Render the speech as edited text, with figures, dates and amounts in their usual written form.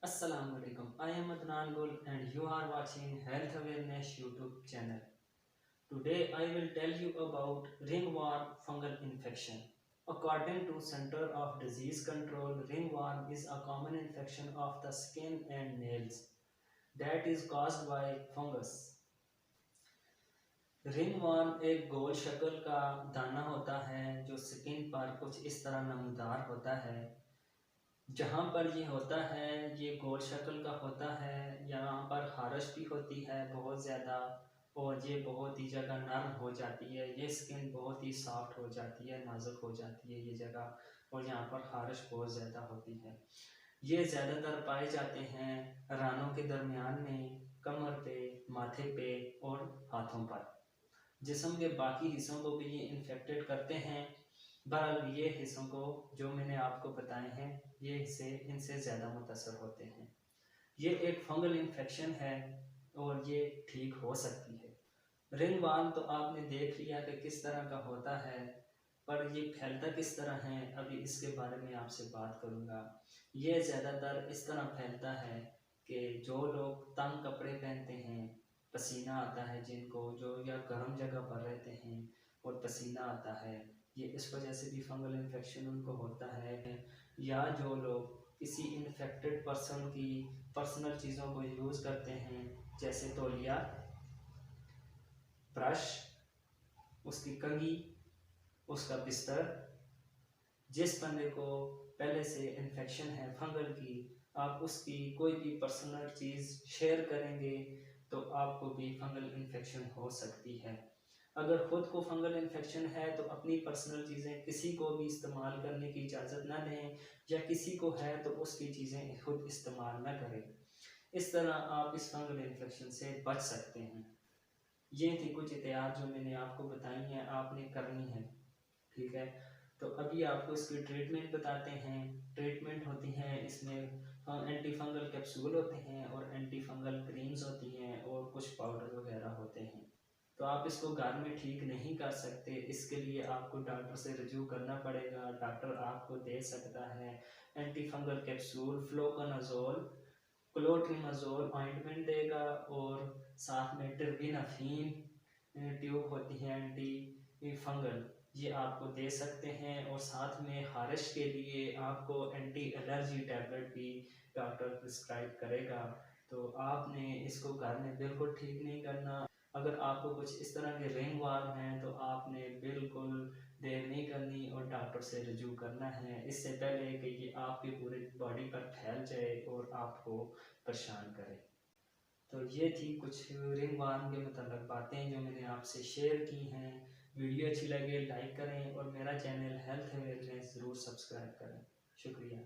Assalamu alaikum. I am Adnan Gul and you are watching Health Awareness YouTube channel. Today I will tell you about ringworm fungal infection. According to Center of Disease Control, ringworm is a common infection of the skin and nails that is caused by fungus. Ringworm एक गोल शक्ल का दाना होता है जो skin पर कुछ इस तरह नमदार होता है। जहाँ पर ये होता है ये गोल शक्ल का होता है। यहाँ पर खारिश भी होती है बहुत ज़्यादा और ये बहुत ही जगह नरम हो जाती है। ये स्किन बहुत ही सॉफ्ट हो जाती है, नाजुक हो जाती है ये जगह, और यहाँ पर खारिश बहुत ज़्यादा होती है। ये ज़्यादातर पाए जाते हैं रानों के दरमियान में, कमर पे, माथे पे और हाथों पर। जिस्म के बाकी हिस्सों को भी ये इन्फेक्टेड करते हैं। बहरहाल ये हिस्सों को जो मैंने आपको बताए हैं ये हिस्से इनसे ज़्यादा मुतासर होते हैं। ये एक फंगल इन्फेक्शन है और ये ठीक हो सकती है। रिंगवर्म तो आपने देख लिया कि किस तरह का होता है, पर ये फैलता किस तरह है अभी इसके बारे में आपसे बात करूँगा। ये ज़्यादातर इस तरह फैलता है कि जो लोग तंग कपड़े पहनते हैं, पसीना आता है जिनको, जो या गर्म जगह पर रहते हैं और पसीना आता है, ये इस वजह से भी फंगल इन्फेक्शन उनको होता है। या जो लोग किसी इन्फेक्टेड पर्सन की पर्सनल चीज़ों को यूज़ करते हैं जैसे तौलिया, ब्रश, उसकी कंघी, उसका बिस्तर। जिस बंदे को पहले से इन्फेक्शन है फंगल की, आप उसकी कोई भी पर्सनल चीज़ शेयर करेंगे तो आपको भी फंगल इन्फेक्शन हो सकती है। अगर ख़ुद को फंगल इन्फेक्शन है तो अपनी पर्सनल चीज़ें किसी को भी इस्तेमाल करने की इजाज़त ना दें, या किसी को है तो उसकी चीज़ें खुद इस्तेमाल ना करें। इस तरह आप इस फंगल इन्फेक्शन से बच सकते हैं। ये थी कुछ एहतियात जो मैंने आपको बताई हैं, आपने करनी है, ठीक है। तो अभी आपको इसकी ट्रीटमेंट बताते हैं। ट्रीटमेंट होती हैं इसमें एंटी फंगल कैप्सूल होते हैं और एंटी फंगल क्रीम्स होती हैं और कुछ पाउडर वगैरह होते हैं। तो आप इसको घर में ठीक नहीं कर सकते, इसके लिए आपको डॉक्टर से रजू करना पड़ेगा। डॉक्टर आपको दे सकता है anti fungal capsule, fluconazole, clotrimazole ointment देगा, और साथ में टर्बिनाफिन ट्यूब होती है एंटी फंगल, ये आपको दे सकते हैं। और साथ में खारिश के लिए आपको एंटी एलर्जी टैबलेट भी डॉक्टर प्रिस्क्राइब करेगा। तो आपने इसको घर में बिल्कुल ठीक नहीं करना। अगर आपको कुछ इस तरह के रिंगवर्म हैं तो आपने बिल्कुल देर नहीं करनी और डॉक्टर से रजू करना है, इससे पहले कि ये आपकी पूरी बॉडी पर फैल जाए और आपको परेशान करे। तो ये थी कुछ रिंगवर्म के मतलब बातें जो मैंने आपसे शेयर की हैं। वीडियो अच्छी लगे लाइक करें और मेरा चैनल हेल्थ अवेयरनेस ज़रूर सब्सक्राइब करें। शुक्रिया।